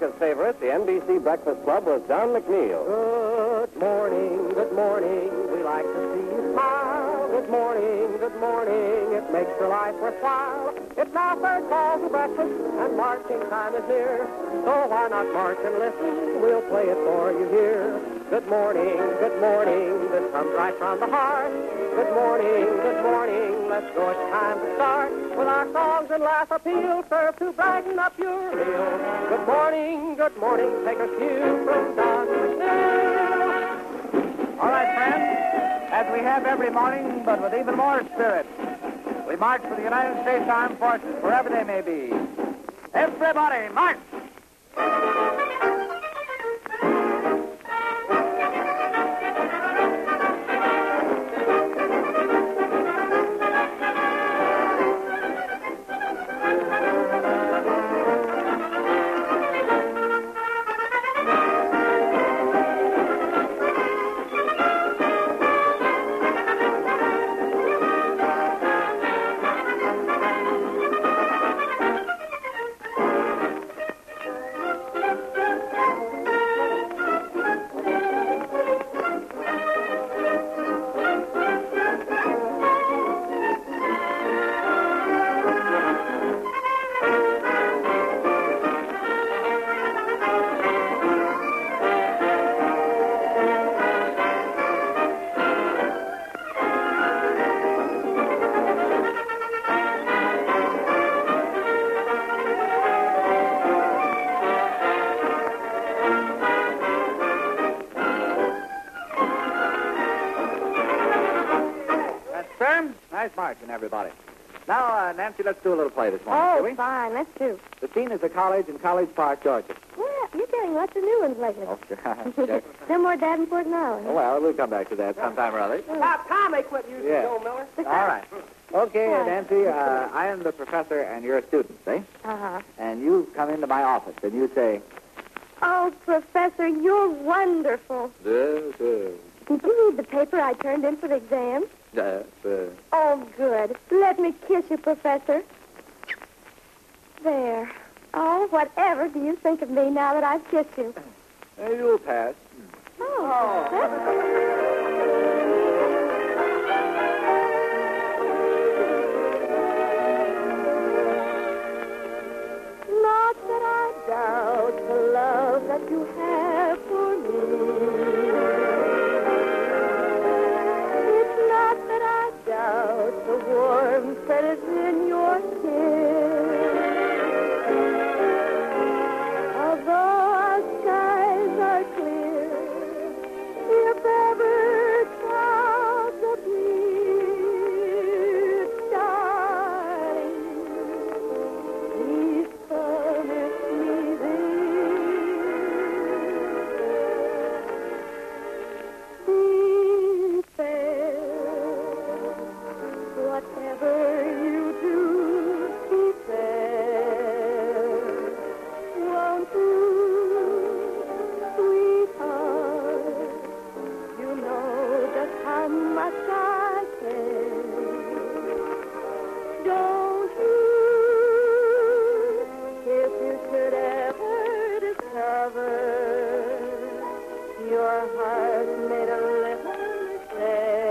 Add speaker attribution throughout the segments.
Speaker 1: America's favorite, the NBC Breakfast Club, was Don McNeill.
Speaker 2: Good morning, good morning. We like to see you smile. Good morning, good morning. It makes your life worthwhile. It's now third call to breakfast, and marching time is near. So why not march and listen? We'll play it for you here. Good morning, good morning. This comes right from the heart. Good morning, good morning. Let's go, it's time to start with our songs and laugh appeal, serve to brighten up your meal. Good morning, take a cue from Don McNeill.
Speaker 3: All right, friends, as we have every morning, but with even more spirit, we march for the United States Armed Forces, wherever they may be. Everybody, march! Nice marching, everybody. Now, Nancy, let's do a little play this morning, shall we?
Speaker 4: Oh, fine. Let's do.
Speaker 3: The scene is a college in College Park, Georgia.
Speaker 4: Yeah, you're getting lots of new ones lately.
Speaker 3: Oh, sure.
Speaker 4: No more Davenport now.
Speaker 3: Oh, well, we'll come back to that sometime or other.
Speaker 2: Tom, they quit using
Speaker 3: Yeah.
Speaker 2: Joe Miller.
Speaker 3: All right. Okay, Nancy, I am the professor and you're a student, see?
Speaker 4: Uh-huh.
Speaker 3: And you come into my office and you say...
Speaker 4: Oh, Professor, you're wonderful.
Speaker 3: Yes,
Speaker 4: Did you read the paper I turned in for the exam?
Speaker 3: yes.
Speaker 4: Oh, good. Let me kiss you, Professor. There. Oh, whatever do you think of me now that I've kissed you?
Speaker 3: You'll pass.
Speaker 4: Oh, Not that I doubt the love that you have for me. It's not that I doubt the warmth that is in your skin. Although our skies are clear, if ever clouds appear, darling, please promise me this. Be fair. Whatever you do, be fair. Won't you, sweetheart? You know just how much I care. Don't you, if you should ever discover your heart made a little mistake,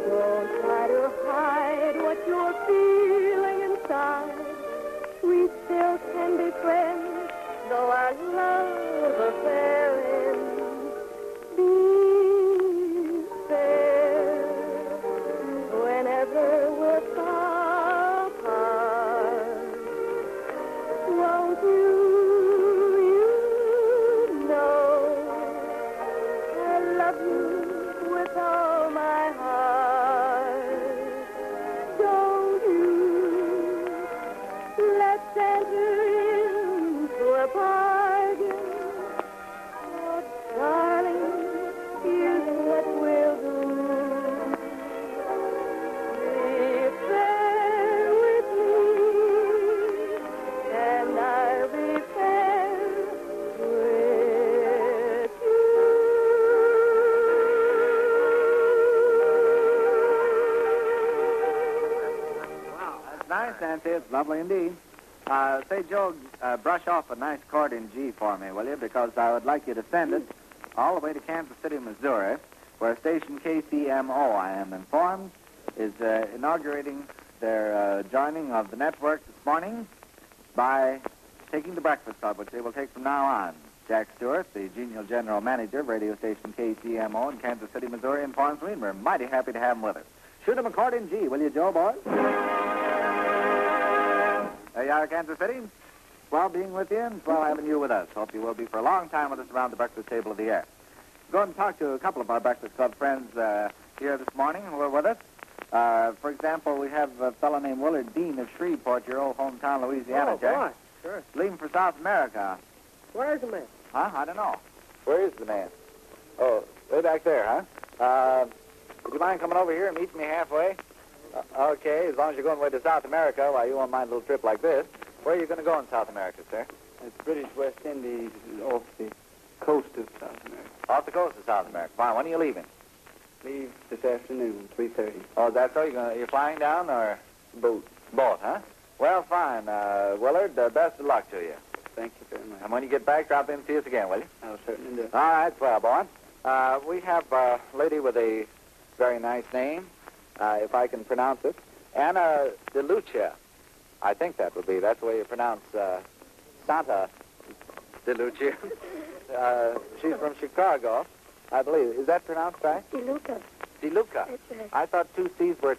Speaker 4: don't try to hide what you're feeling inside. We still can be friends, though our love affair ends. Be fair whenever we're apart. Won't you, you know I love you with all my heart. Don't you, let's enter into a bargain. Oh, darling, here's what we'll do. Be fair with me, and I'll be fair with
Speaker 3: Wow, that's nice, Nancy. It's lovely indeed. Say, Joe, brush off a nice chord in G for me, will you? Because I would like you to send it all the way to Kansas City, Missouri, where station KCMO, I am informed, is inaugurating their joining of the network this morning by taking the breakfast club, which they will take from now on. Jack Stewart, the genial general manager of radio station KCMO in Kansas City, Missouri, informs me, and we're mighty happy to have him with us. Shoot him a chord in G, will you, Joe, boys? There you are, Kansas City. Well being with you, and well having you with us. Hope you will be for a long time with us around the breakfast table of the air. Go and talk to a couple of our Breakfast Club friends here this morning who are with us. For example, we have a fellow named Willard Dean of Shreveport, your old hometown, Louisiana,
Speaker 2: Oh,
Speaker 3: Jack.
Speaker 2: boy. Sure.
Speaker 3: Leaving for South America.
Speaker 2: Where's the man?
Speaker 3: Huh? I don't know. Where is the man? Oh, way back there, huh? Would you mind coming over here and meeting me halfway? Okay, as long as you're going away to South America, why, you won't mind a little trip like this. Where are you going to go in South America, sir?
Speaker 5: It's British West Indies off the coast of South America.
Speaker 3: Off the coast of South America. Fine. When are you leaving?
Speaker 5: Leave this afternoon, 3:30.
Speaker 3: Oh, is that so? You're flying down or?
Speaker 5: Boat.
Speaker 3: Both, huh? Well, fine. Willard, best of luck to you.
Speaker 5: Thank you very much.
Speaker 3: And when you get back, drop in and see us again, will you?
Speaker 5: I'll certainly do.
Speaker 3: All right, swell, boy. We have a lady with a very nice name, if I can pronounce it. Anna DeLucia. I think that would be. That's the way you pronounce Santa DeLucia. She's from Chicago, I believe. Is that pronounced right?
Speaker 4: DeLuca.
Speaker 3: DeLuca.
Speaker 4: That's right.
Speaker 3: I thought two C's were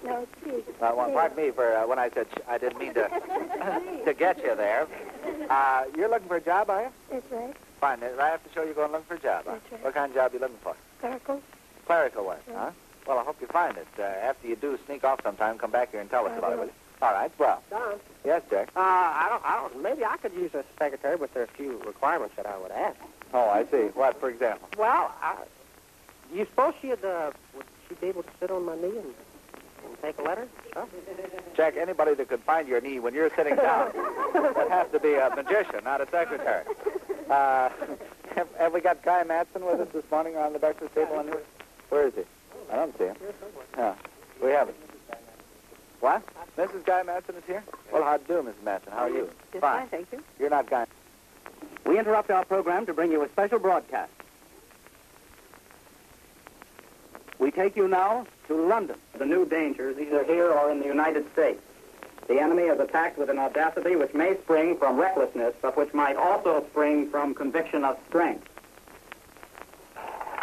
Speaker 4: No, it's you.
Speaker 3: well, pardon me for when I said I didn't mean to to get you there. You're looking for a job, are you?
Speaker 4: That's right.
Speaker 3: Fine. I have to show you going looking for a job. Huh?
Speaker 4: That's right.
Speaker 3: What kind of job are you looking for?
Speaker 4: Clerical.
Speaker 3: Clerical work,
Speaker 4: Yeah.
Speaker 3: huh? Well, I hope you find it. After you do, sneak off sometime. Come back here and tell us
Speaker 4: I
Speaker 3: about it,
Speaker 4: will.
Speaker 3: will you? All right. Well.
Speaker 2: Don,
Speaker 3: Yes, Jack.
Speaker 2: I don't, maybe I could use a secretary, but there are a few requirements that I would ask.
Speaker 3: Oh, I see. What, for example?
Speaker 2: Well, you suppose would she be able to sit on my knee and take a letter? Huh?
Speaker 3: Jack, anybody that could find your knee when you're sitting down would have to be a magician, not a secretary. Have we got Guy Matson with us this morning on the breakfast table? Where is he? I don't see him. Yeah, we haven't. What? Mrs. Guy Matson is here? Well, how do you do, Mrs. Matson? How are you?
Speaker 4: Just fine, thank you.
Speaker 3: You're not Guy.
Speaker 6: We interrupt our program to bring you a special broadcast. We take you now to London.
Speaker 7: The new dangers, either here or in the United States. The enemy is attacked with an audacity which may spring from recklessness, but which might also spring from conviction of strength.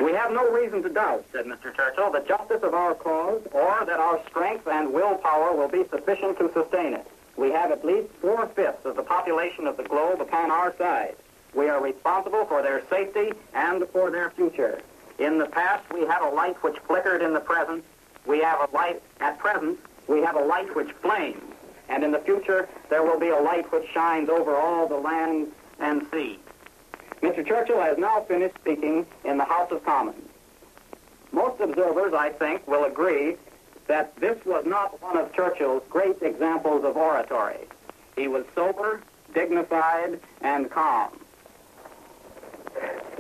Speaker 7: We have no reason to doubt, said Mr. Churchill, the justice of our cause, or that our strength and willpower will be sufficient to sustain it. We have at least 4/5 of the population of the globe upon our side. We are responsible for their safety and for their future. In the past, we had a light which flickered in the present. We have a light, at present, we have a light which flames. And in the future, there will be a light which shines over all the land and sea. Mr. Churchill has now finished speaking in the House of Commons. Most observers, I think, will agree that this was not one of Churchill's great examples of oratory. He was sober, dignified, and calm.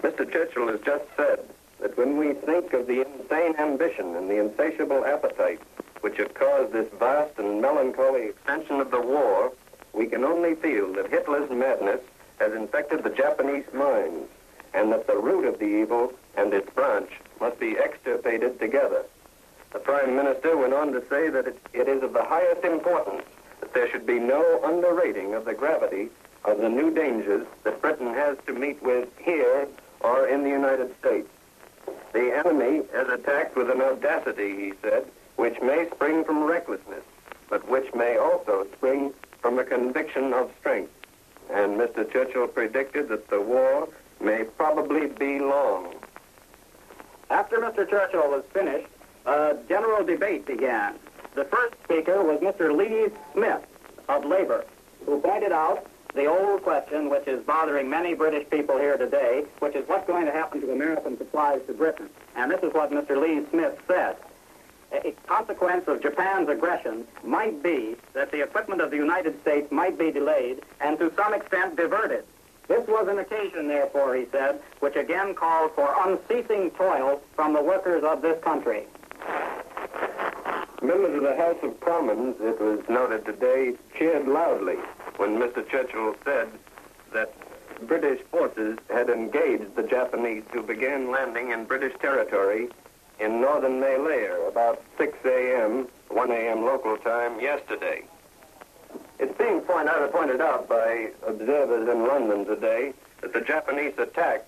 Speaker 1: Mr. Churchill has just said that when we think of the insane ambition and the insatiable appetite which have caused this vast and melancholy extension of the war, we can only feel that Hitler's madness has infected the Japanese minds, and that the root of the evil and its branch must be extirpated together. The Prime Minister went on to say that it is of the highest importance that there should be no underrating of the gravity of the new dangers that Britain has to meet with here or in the United States. The enemy has attacked with an audacity, he said, which may spring from recklessness, but which may also spring from a conviction of strength. And Mr. Churchill predicted that the war may probably be long.
Speaker 7: After Mr. Churchill was finished, a general debate began. The first speaker was Mr. Lee Smith of Labor, who pointed out the old question which is bothering many British people here today, which is what's going to happen to American supplies to Britain. And this is what Mr. Lee Smith said. A consequence of Japan's aggression might be that the equipment of the United States might be delayed and to some extent diverted. This was an occasion, therefore, he said, which again called for unceasing toil from the workers of this country.
Speaker 1: Members of the House of Commons, it was noted today, cheered loudly when Mr. Churchill said that British forces had engaged the Japanese who began landing in British territory in northern Malaya about 6 a.m., 1 a.m. local time yesterday. It's being pointed out by observers in London today that the Japanese attack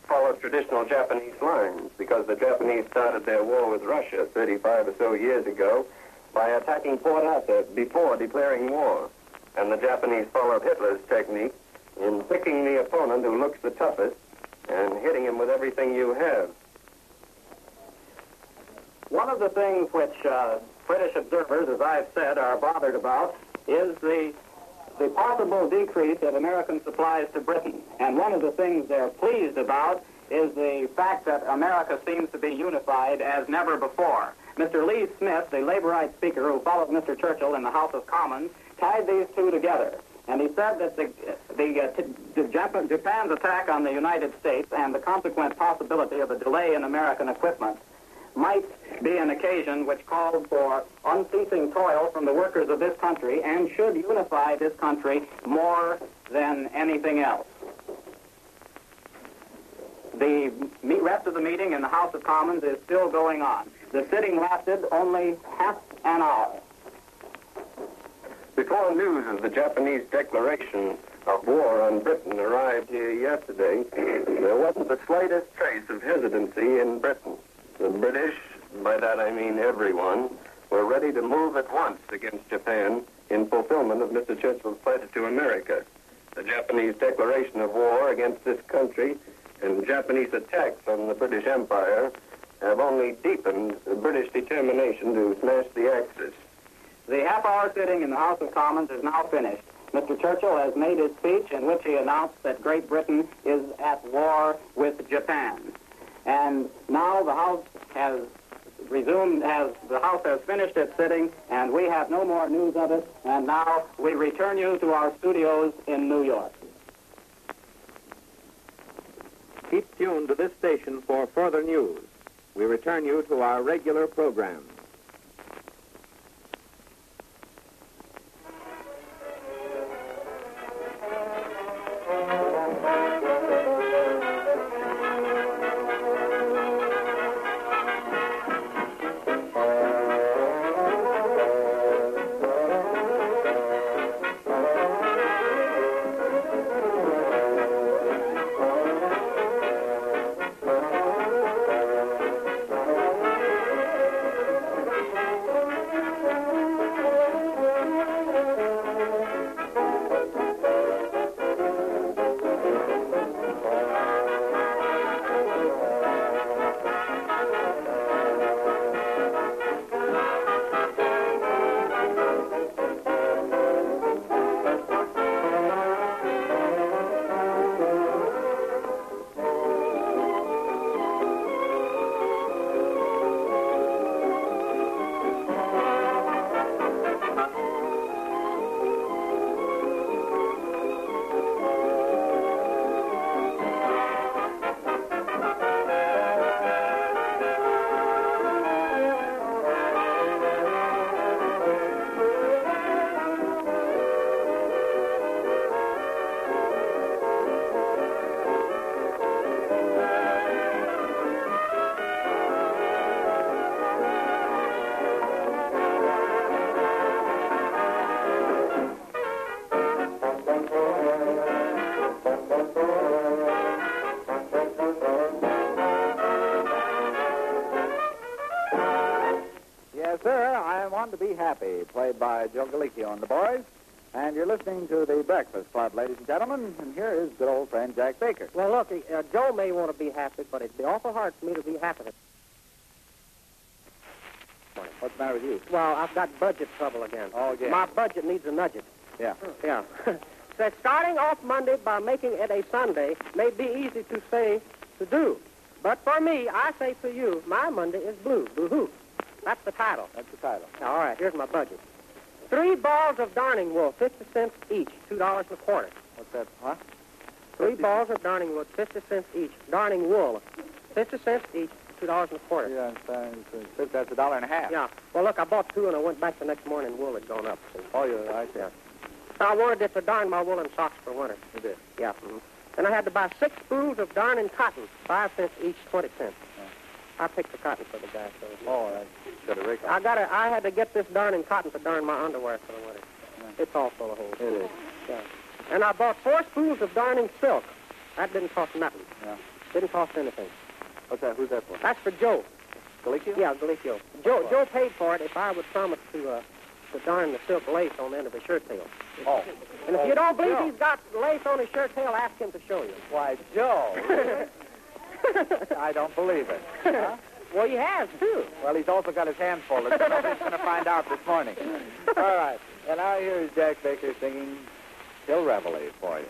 Speaker 1: followed traditional Japanese lines because the Japanese started their war with Russia 35 or so years ago by attacking Port Arthur before declaring war. And the Japanese followed Hitler's technique in picking the opponent who looks the toughest and hitting him with everything you have.
Speaker 7: One of the things which British observers, as I've said, are bothered about is the possible decrease of American supplies to Britain. And one of the things they're pleased about is the fact that America seems to be unified as never before. Mr. Lee Smith, the Laborite speaker who followed Mr. Churchill in the House of Commons, tied these two together. And he said that Japan's attack on the United States and the consequent possibility of a delay in American equipment might be an occasion which called for unceasing toil from the workers of this country and should unify this country more than anything else. The rest of the meeting in the House of Commons is still going on. The sitting lasted only half an hour.
Speaker 1: Before news of the Japanese declaration of war on Britain arrived here yesterday, there wasn't the slightest trace of hesitancy in Britain. The British, by that I mean everyone, were ready to move at once against Japan in fulfillment of Mr. Churchill's pledge to America. The Japanese declaration of war against this country and Japanese attacks on the British Empire have only deepened the British determination to smash the Axis.
Speaker 7: The half-hour sitting in the House of Commons is now finished. Mr. Churchill has made his speech in which he announced that Great Britain is at war with Japan. And now the House has finished its sitting, and we have no more news of it, and now we return you to our studios in New York.
Speaker 8: Keep tuned to this station for further news. We return you to our regular program.
Speaker 3: To Be Happy, played by Joe Galicchio and the boys. And you're listening to the Breakfast Club, ladies and gentlemen. And here is good old friend Jack Baker.
Speaker 2: Well, look, Joe may want to be happy, but it'd be awful hard for me to be happy.
Speaker 3: What's the matter with you?
Speaker 2: Well, I've got budget trouble again.
Speaker 3: Oh, again?
Speaker 2: My budget needs a nudge.
Speaker 3: Yeah.
Speaker 2: Yeah. Says starting off Monday by making it a Sunday may be easy to say to do. But for me, I say to you, my Monday is blue. Boo-hoo. That's the title.
Speaker 3: That's the title.
Speaker 2: All right, here's my budget. 3 balls of darning wool, 50 cents each, $2.25.
Speaker 3: What's that, huh?
Speaker 2: 3 balls of darning wool, 50 cents each. Darning wool, 50 cents each, $2.25.
Speaker 3: Yeah, that's $1.50.
Speaker 2: Yeah. Well, look, I bought 2 and I went back the next morning. Wool had gone up. See?
Speaker 3: Oh, yeah, I see.
Speaker 2: Yeah. I wanted it to darn my woolen socks for winter.
Speaker 3: You did?
Speaker 2: Yeah. Mm-hmm. And I had to buy 6 spools of darning cotton, 5 cents each, 20 cents. I picked the cotton for the guy. So
Speaker 3: that's got a rake on.
Speaker 2: I had to get this darning cotton to darn my underwear for the winter. It's all full of holes.
Speaker 3: It is.
Speaker 2: Yeah. And I bought 4 spools of darning silk. That didn't cost nothing.
Speaker 3: Yeah.
Speaker 2: Didn't cost anything.
Speaker 3: What's that? Who's that for?
Speaker 2: That's for Joe.
Speaker 3: Galicio?
Speaker 2: Yeah, Galicio. Joe paid for it if I would promise to darn the silk lace on the end of his shirt tail.
Speaker 3: Oh.
Speaker 2: And if you don't believe
Speaker 3: Joe.
Speaker 2: he's got lace on his shirt tail, ask him to show you.
Speaker 3: Why, Joe. I don't believe it. Huh?
Speaker 2: Well, he has, too.
Speaker 3: Well, he's also got his hands full. Nobody's going to find out this morning. All right. And now here's Jack Baker singing Till Reveille for you.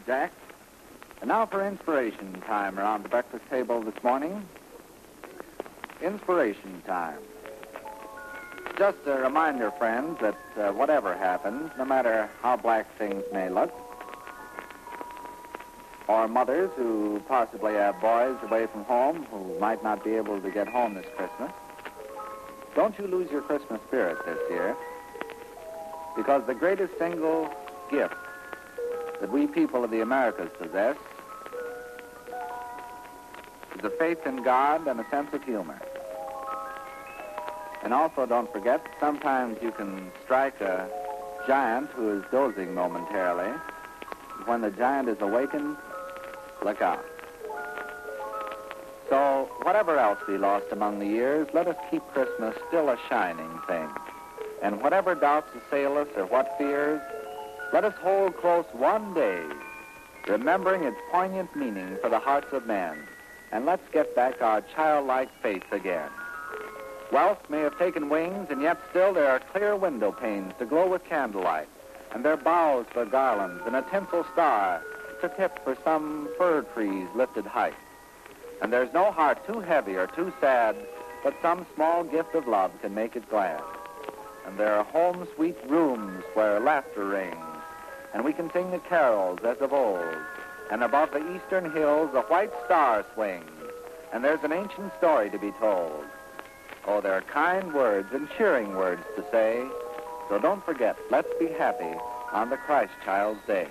Speaker 3: Jack. And now for inspiration time around the breakfast table this morning. Inspiration time. Just a reminder, friends, that whatever happens, no matter how black things may look, or mothers who possibly have boys away from home who might not be able to get home this Christmas, don't you lose your Christmas spirit this year, because the greatest single gift that we people of the Americas possess is a faith in God and a sense of humor. And also, don't forget, sometimes you can strike a giant who is dozing momentarily. When the giant is awakened, look out. So, whatever else we lost among the years, let us keep Christmas still a shining thing. And whatever doubts assail us or what fears, let us hold close one day, remembering its poignant meaning for the hearts of men. And let's get back our childlike faith again. Wealth may have taken wings, and yet still there are clear window panes to glow with candlelight, and there are boughs for garlands, and a tinsel star to tip for some fir tree's lifted height. And there's no heart too heavy or too sad, but some small gift of love can make it glad. And there are home sweet rooms where laughter rings, and we can sing the carols as of old. And above the eastern hills a white star swings, and there's an ancient story to be told. Oh, there are kind words and cheering words to say, so don't forget, let's be happy on the Christ Child's Day.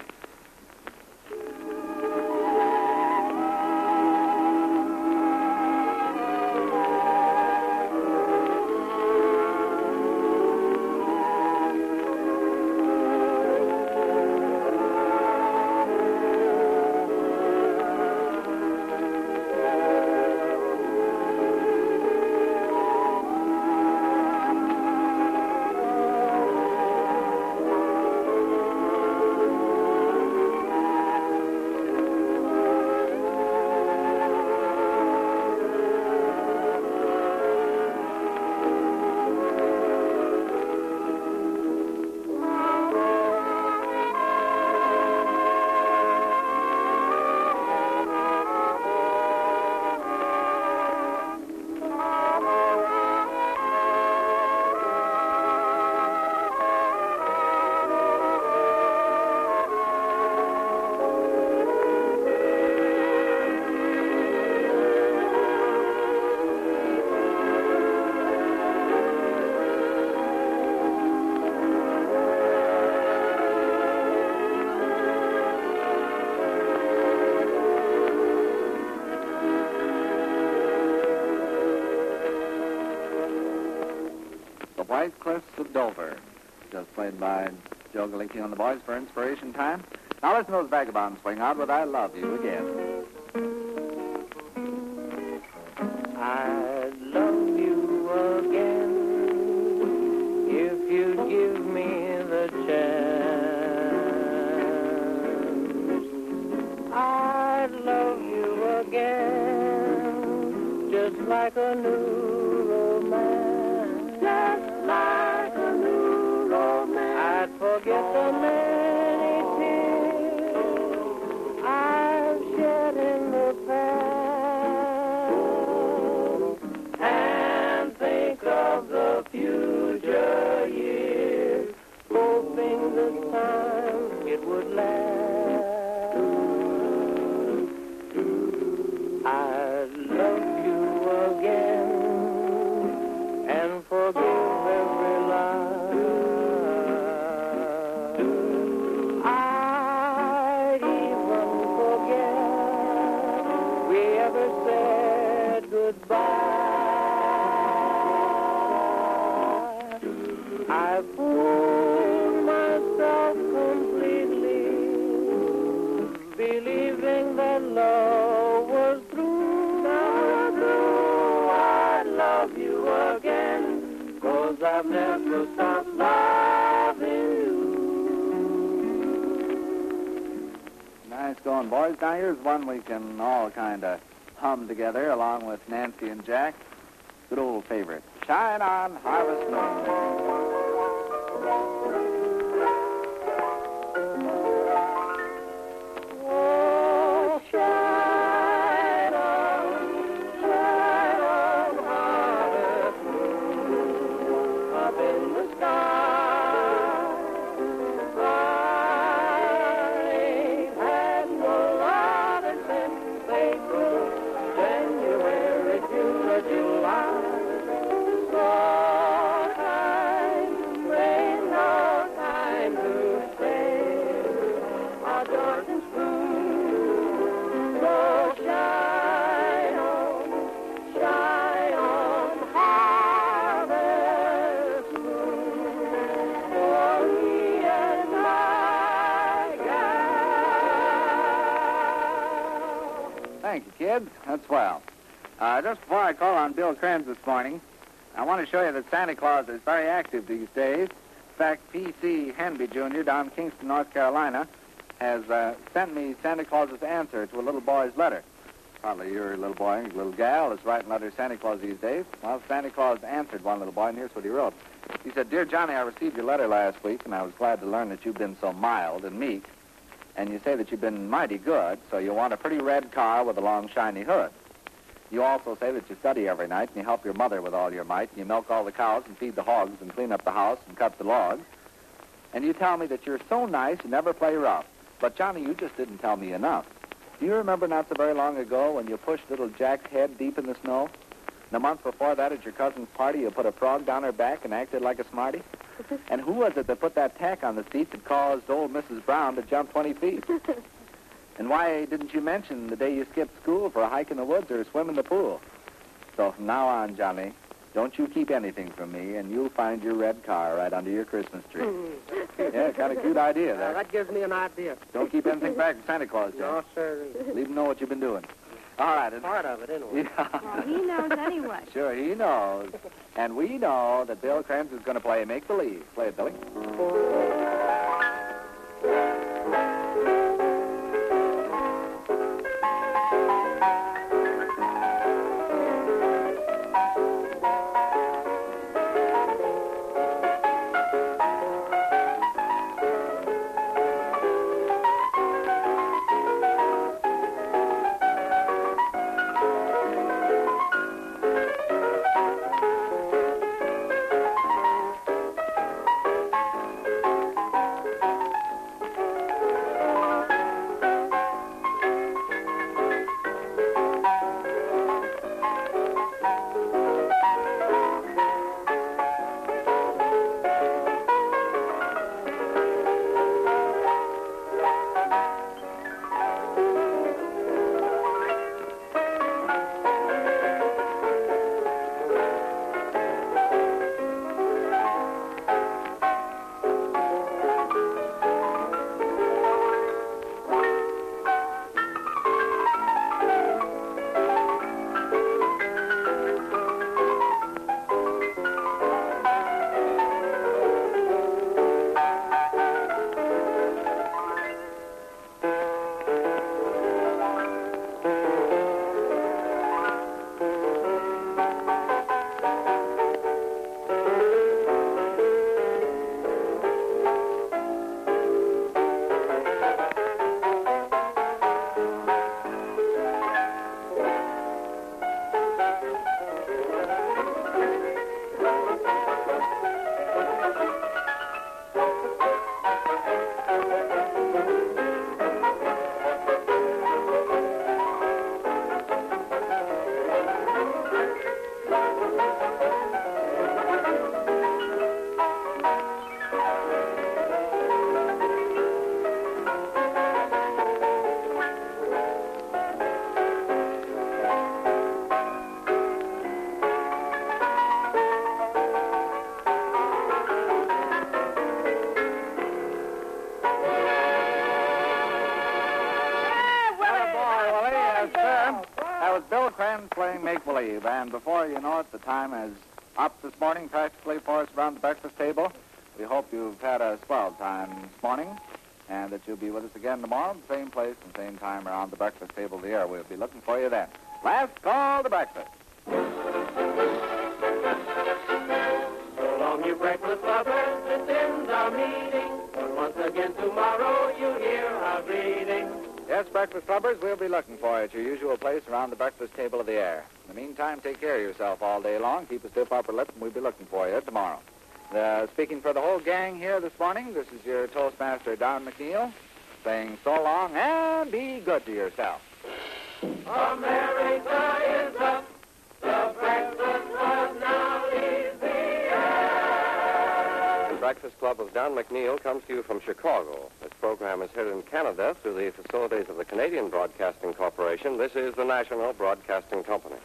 Speaker 3: White Cliffs of Dover. Just played by Joe Galicki on the Boys for Inspiration Time. Now listen to those vagabonds swing out with I Love You Again.
Speaker 2: I'd love you again if you'd give me the chance. I'd love you again just like a new romance. Just like a new romance. I'd forget the many tears I've shed in the past and think of the future years, hoping this time it would last. I'd love you again and forgive every lie. I'd even forget we ever said goodbye. I fooled myself completely, believing that love was through. Now through, I love you again, 'cause I've never stopped loving you.
Speaker 3: Nice going, boys. Now here's one we can all kind of hum together along with Nancy and Jack. Good old favorite. Shine on, Harvest Moon.
Speaker 2: Oh, shine on, harvest moon, up in the sky. I ain't had no other since April, January, June, or July. So time, ain't no time to stay. Our Jordan's moon, so shine on, harvest moon, for me and my gal.
Speaker 3: Thank you, kids. That's swell. Just before I call on Bill Krenz this morning, I want to show you that Santa Claus is very active these days. In fact, P.C. Henby Jr. down in Kingston, North Carolina, has sent me Santa Claus's answer to a little boy's letter. Probably your little boy, little gal, is writing letters to Santa Claus these days. Well, Santa Claus answered one little boy, and here's what he wrote. He said, "Dear Johnny, I received your letter last week, and I was glad to learn that you've been so mild and meek. And you say that you've been mighty good, so you want a pretty red car with a long, shiny hood. You also say that you study every night, and you help your mother with all your might, and you milk all the cows and feed the hogs and clean up the house and cut the logs. And you tell me that you're so nice and never play rough. But, Johnny, you just didn't tell me enough. Do you remember not so very long ago when you pushed little Jack's head deep in the snow? And a month before that at your cousin's party, you put a frog down her back and acted like a smarty? And who was it that put that tack on the seat that caused old Mrs. Brown to jump 20 feet? And why didn't you mention the day you skipped school for a hike in the woods or a swim in the pool? So from now on, Johnny, don't you keep anything from me, and you'll find your red car right under your Christmas tree." Yeah, kind of cute idea there.
Speaker 2: That gives me an idea.
Speaker 3: Don't keep anything back from Santa Claus, Jack.
Speaker 2: No, sir.
Speaker 3: Leave him know what you've been doing. All right.
Speaker 2: Part of it, anyway.
Speaker 3: Yeah.
Speaker 4: Well, he knows anyway.
Speaker 3: Sure, he knows. And we know that Bill Krenz is going to play Make Believe. Play it, Billy. is Bill Kranz playing make-believe, and before you know it, the time is up this morning practically for us around the breakfast table. We hope you've had a swell time this morning, and that you'll be with us again tomorrow, same place and same time around the breakfast table of the air. We'll be looking for you then. Last call to breakfast.
Speaker 2: So long, you breakfast lovers, this ends our meeting. But once again tomorrow you hear our greeting.
Speaker 3: Yes, breakfast clubbers, we'll be looking for you at your usual place around the breakfast table of the air. In the meantime, take care of yourself all day long. Keep a stiff upper lip, and we'll be looking for you tomorrow. Speaking for the whole gang here this morning, this is your Toastmaster, Don McNeill, saying so long and be good to yourself.
Speaker 2: America is up. The breakfast club now leaves the air.
Speaker 1: The Breakfast Club of Don McNeill comes to you from Chicago. This program is heard in Canada through the facilities of the Canadian Broadcasting Corporation. This is the National Broadcasting Company.